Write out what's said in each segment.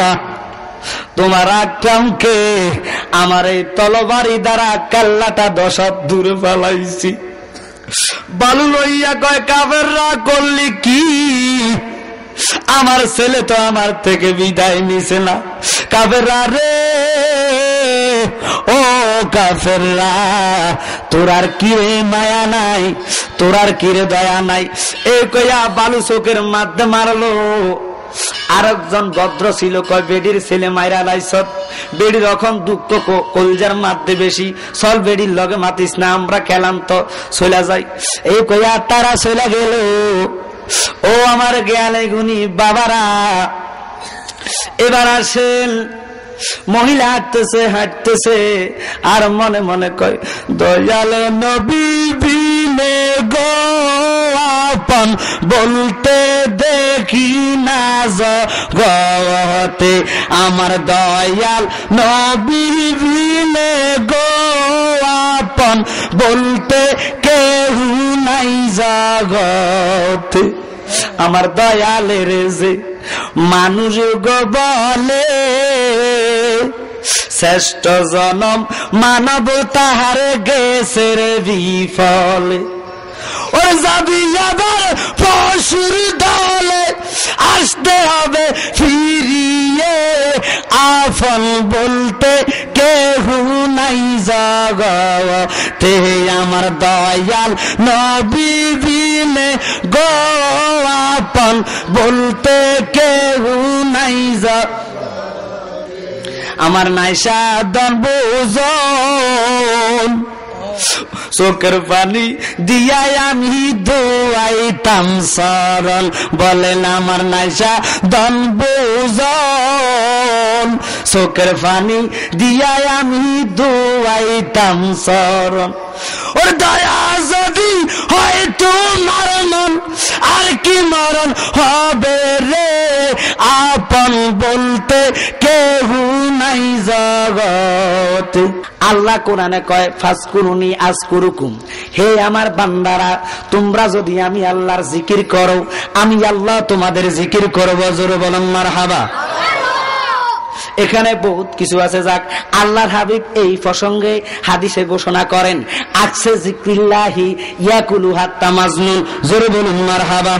মাতা, তোমার আক্রামকে আমার এই তলবারি দ্বারা কাল্লাটা 10 হাত দূরে ফেলাইছি। বালু লইয়া কয়, কাফেররা করলি কি? আমার ছেলে তো আমার থেকে বিদায় নিছে না। কাফেররা রে, ও কাফেররা, তোর আর কি রে মায়া নাই, তোর আর কি রে দয়া নাই। এই কইয়া বালু চোখের মাধ্যমে মারলো। আরেকজন ভদ্র ছিল, কয় বেডির ছেলে মাইরা লাইছত। বেডির রকম দুঃখ কলজার মারতে বেশি, চল বেডির লগে মাতিস না, আমরা খেলাম তো চলে যাই। এই কইয়া তারা চলে গেল। ও আমার জ্ঞানে গুণী বাবারা, এবার আসেন। মহিলা হাঁটতেছে হাঁটতেছে আর মনে মনে কয়, দয়ালে নবী বিনে গো আপন বলতে দেখি না জগতে, আমার দয়াল নবী বিনে গো আপন বলতে কেউ নাই জগতে। আমার দয়ালের যে মানুষ গো বলে, শ্রেষ্ঠ জনম মানব তাহার গেছে রে বিফলে। ওর যাবি আবার পশুর দলে, আসতে হবে ফিরিয়ে, আপন বলতে কেহ নাই জগতে, আমার দয়াল নবী বিনে গো আপন বলতে কেহ নাই জগতে। আমার নাইসা দন বোজন, চোখের পানি দিয়াই আমি দোয়াইতাম সরল, বলেন আমার নাইসা দন বোজন, চোখের পানি দিয়াই আমি দোয়াইতাম সরল। ওর দয়া যদি হয় তোমার মন, আর কি মরণ হবে রে, আপন বলতে কেহ নাই জগতে। আল্লাহ কোরআনে কয়, ফাজকুরুনি আযকুরুকুম, হে আমার বান্দারা, তোমরা যদি আমি আল্লাহর জিকির করো, আমি আল্লাহ তোমাদের জিকির করব। জোরে বলেন মারহাবা। এখানে বহুত কিছু আছে, যাক আল্লাহর হাবিব এই প্রসঙ্গে হাদিসে ঘোষণা করেন, আকসে জিক্রিল্লাহি ইয়াকুলু হাত্তা মাজনুন। জোরে বলুন মারহাবা।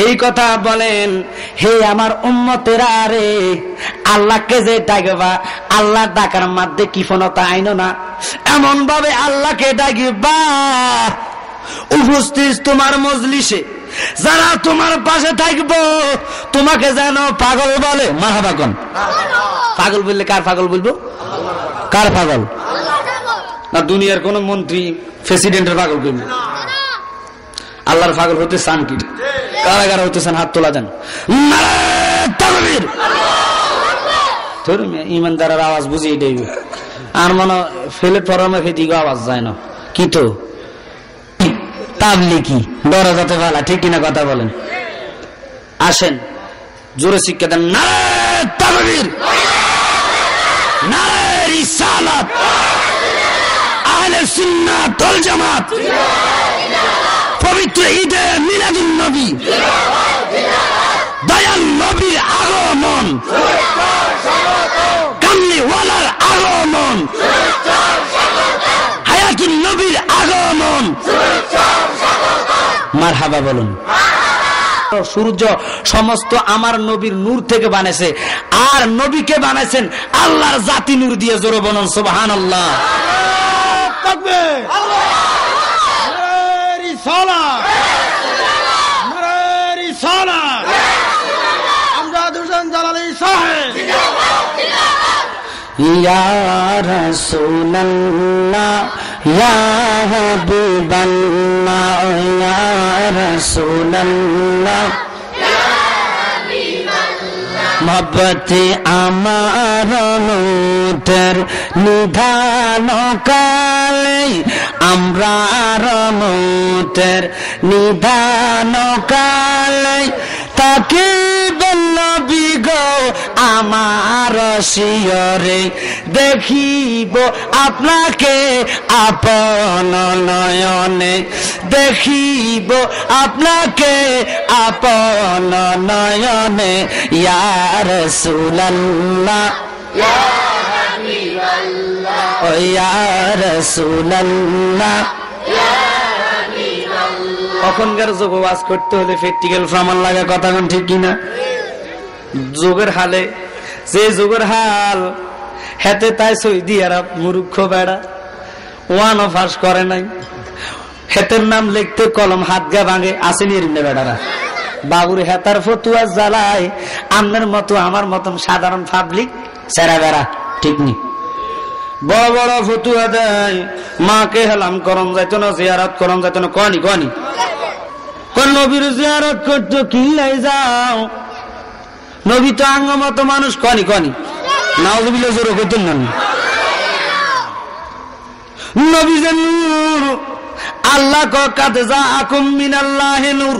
এই কথা বলেন, হে আমার উম্মতেরা রে, আল্লাহকে যে ডাকবা, আল্লাহ ডাকার মধ্যে কৃপণতা আইনো না, এমন ভাবে আল্লাহকে ডাকবা উপস্থিত তোমার মজলিসে যারা তোমার পাশে থাকবো তোমাকে যেন পাগল বলে। মারহাবা কোন পাগল বললে কার পাগল বলবো? কার পাগল? না দুনিয়ার কোন মন্ত্রী প্রেসিডেন্টের পাগল বলবো? আল্লাহর পাগল হতে চান কি? কারা কারা হতে চান হাত তোলা যান। ইমানদারের আওয়াজ বুঝিয়ে দেবে, আর মনে ফেলে পরমে ফেদিকে আওয়াজ যায় না কি তো তাবলিগি দরজাতে ভালা, ঠিক কিনা কথা বলেন? আসেন জোরে শিক্ষা দেন। নারে তাকবীর, নারে রিসালাত, আহলে সুন্নাত ওয়াল জামাত, পবিত্র ঈদে মিলাদুন নবী, দয়াল নবীর আগমন, কামলিওয়ালার আগমন, হায়াতুন নবীর আগমন, মারহাবা বলুন। সূর্য সমস্ত আমার নবীর নূর থেকে বানাইছে, আর নবীকে বানাইছেন আল্লাহর জাতি নূর দিয়ে। জোরে বলুন সুবহানাল্লাহ। ইয়া রাসূলুল্লাহ ইয়া হাবিবাল্লাহ ইয়া রাসূলুল্লাহ ইয়া হাবিবাল্লাহ, মহব্বতে আমার নূরের নিধান কালে, আমরা রহমতের নিধান কালে, তাকে নবী গো আমার ভালোবাসিয়রে দেখিব আপনাকে আপন নয়নে, দেখিব আপনাকে আপন নয়নে, ইয়া রাসূলুল্লাহ ইয়া হাবিবাল্লাহ, ও ইয়া রাসূলুল্লাহ ইয়া হাবিবাল্লাহ। তখনকার যোগ ওয়াজ করতে হলে প্র্যাকটিক্যাল প্রমাণ লাগে, কথা কোন ঠিক কিনা? যোগের হালে যে যোগের হাল হেতে তাই সৌদি আরব মূর্খ বেড়া ওয়ানও ফাঁস করে নাই, হেতের নাম লিখতে কলম হাত গা ভাঙে, আসেনি এরিনে বেড়ারা বাবুর হেতার ফতুয়া জ্বালায় আপনার মতো আমার মতন সাধারণ পাবলিক সেরা বেড়া ঠিক নি। বড় বড় ফতুয়া দেয়, মাকে হেলাম করম যাইতো না, জিয়ারত করম যাইতো না, কনি কনি কোন নবীর জিয়ারত করতো কিল্লাই যাও, নবী তো আঙ্গ মতো মানুষ, কনি কনি নাউযুবিল্লাহ জোরে কইতেন না। নবী যে নূর, আল্লাহ কাদ জাআকুম মিনাল্লাহি নূর,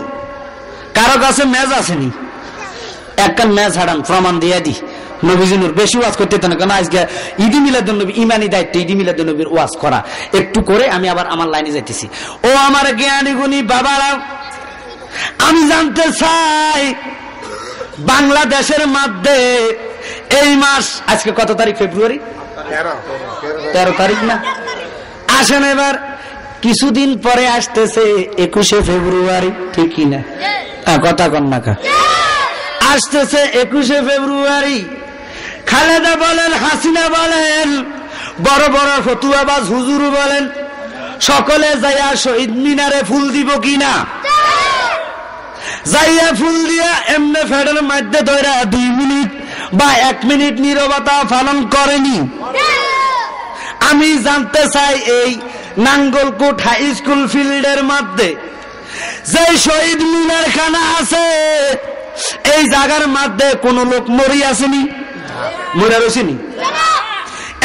কারো কাছে মেজ আসেনি, একটা মেজ হারান প্রমাণ দিয়ে দি নবীজি নূর। বেশি ওয়াজ করতে না, কারণ আজকে ঈদ মিলাদুন নবী ইমানি দায়িত্ব ঈদ মিলাদুন নবীর ওয়াজ করা, একটু করে আমি আবার আমার লাইনে যাইতেছি। ও আমার জ্ঞানী গুণী বাবারা, আমি জানতে চাই বাংলাদেশের মধ্যে এই মাস আজকে কত তারিখ? ফেব্রুয়ারি 13 তারিখ না? আসেন এবার কিছুদিন পরে আসতেছে 21শে ফেব্রুয়ারি, ঠিক কিনা? কথা কন না কা? আসতেছে 21শে ফেব্রুয়ারি। খালেদা বলেন, হাসিনা বলেন, বড় বড় ফতুয়াবাজ হুজুর বলেন, সকলে যাইয়া শহীদ মিনারে ফুল দিব কিনা? যাইয়া ফুল দিয়া এমনি ফেডের মধ্যে ধরা 2 মিনিট বা 1 মিনিট নীরবতা পালন করেনি। আমি জানতে চাই এই নাঙ্গলকোট হাই স্কুল ফিল্ডের মধ্যে যে শহীদ মিনার খানা আছে, এই জায়গার মধ্যে কোন লোক মরি আসেনি? মরে রয়েছেনি?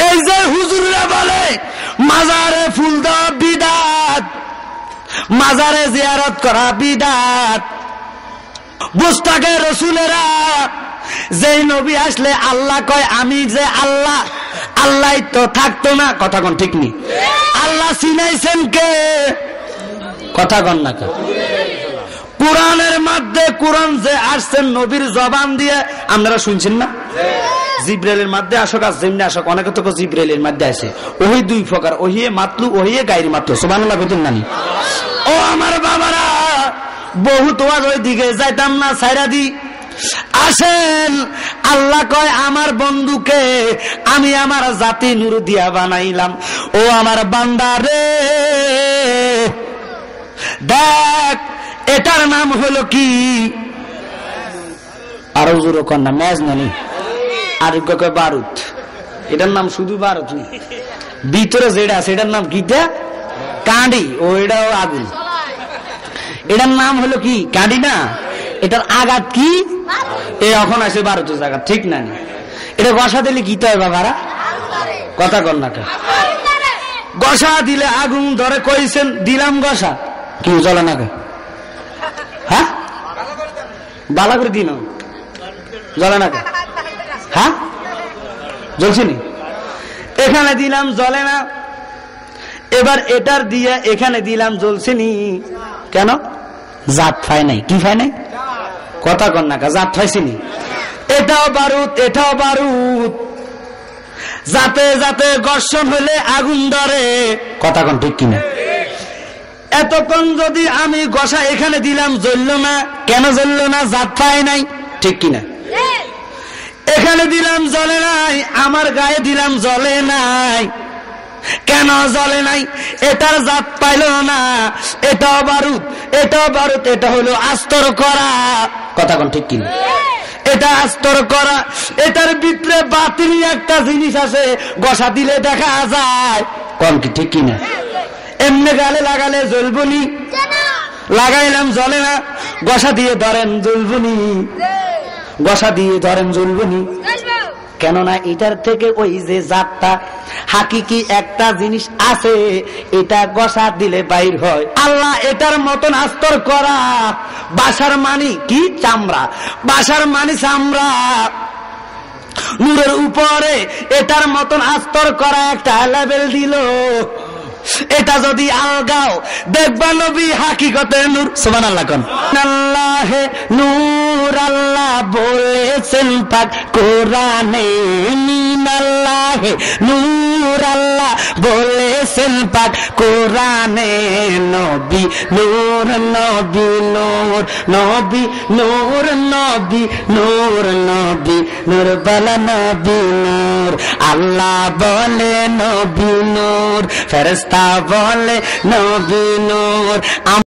এই যে হুজুররা বলে মাজারে ফুল দেওয়া বিদাত, মাজারে জিয়ারত করা বিদাত, বুস্তাকে রসুলেরা যেই নবী আসলে আল্লাহ কয় আমি যে আল্লাহ, আল্লাহ তো থাকতো না, কথা কন ঠিক নি? আল্লাহ চিনাইছেন কে? কথা কন না কে? কোরআনের মধ্যে কোরআন যে আসছেন নবীর জবান দিয়ে, আপনারা শুনছেন না? জিব্রাইলের মধ্যে আসক আর যেমনি আসক, অনেকে তো জিব্রাইলের মধ্যে আসে। ওহি 2 প্রকার, ওহিয়ে মাতলু, ওহিয়ে গায়রি মাতলু। সুবহানাল্লাহ কইতেন নানি? ও আমার বাবারা, বহুত ওয়াজ ওই দিকে যাইতাম না, ছাইরা দি। আসেন, আল্লাহ কয় আমার বন্ধুকে আমি আমার জাতি নূর দিয়া বানাইলাম। ও আমার বান্দা রে, দেখ এটার নাম হলো কি? আরো জোরে কর না, মেজ নানি, আরেক কয় বারুদ। এটার নাম শুধু বারুদ নেই, ভিতরে যেটা আছে এটার নাম কি? কাঁডি। ও এটাও আগুন। এটার নাম হলো কি? কাঁডি না, এটার আঘাত কি? এখন আছে বারুদের জায়গা, ঠিক না? এটা গসা দিলে কি হয় বাবারা? কথা কর না, গসা দিলে আগুন ধরে। কইছেন দিলাম গসা, কি জ্বলে না? হ্যাঁ, বালা করে দিন, জ্বলে না? হ্যাঁ, জ্বলছে নি? এখানে দিলাম জ্বলে না, এবার এটার দিয়ে এখানে দিলাম জ্বলছে নি কেন? জাত ফাই নাই। কি ফাই নাই? কথা কন না, জাত ফাইছিনি। এটাও বারুদ, এটাও বারুদ, যাতে যাতে ঘর্ষণ হলে আগুন ধরে। কথা কন ঠিক কিনা? এতক্ষণ যদি আমি গসা এখানে দিলাম জ্বললো না, কেন জ্বললো না? জাত পাই নাই, ঠিক কিনা? এখানে দিলাম জ্বলে নাই, আমার গায়ে দিলাম জ্বলে নাই, কেন জ্বলে নাই? এটার জাত পাইল না। এটাও বারুদ, এটাও বারুদ, এটা হলো আস্তর করা। কথা কোন ঠিক কিনা? এটা আস্তর করা, এটার ভিতরে বাতিল একটা জিনিস আছে, গসা দিলে দেখা যায়। কোন কি ঠিক কিনা? এমনি গালে লাগালে জ্বলবনি, লাগাইলাম জ্বলে না, গসা দিয়ে ধরেন জ্বলবনি, গসা দিয়ে ধরেন জ্বলবনি। কেননা এটার থেকে ওই যে জাতটা হাকিকি একটা জিনিস আছে, এটা গসা দিলে বাইর হয়। আল্লাহ এটার মতন আস্তর করা। বাসার মানি কি? চামড়া। বাসার মানি চামড়া। নূরের উপরে এটার মতন আস্তর করা একটা লেভেল দিল। এটা যদি আলগাও দেখবা নবী হাকিকতে নূর। সুবহানাল্লাহ কোন আল্লাহে নূর আল্লাহ বলেছেন পাক কোরআনে, মিনাল্লাহে নূর আল্লাহ বলেছেন পাক কোরআনে, নবী নূর নবী নূর নবী নূর নবী নূর নবী নূর বলা নবী নূর। আল্লাহ বলে নবী নূর, ফেরেশতা বলে নবী নূর।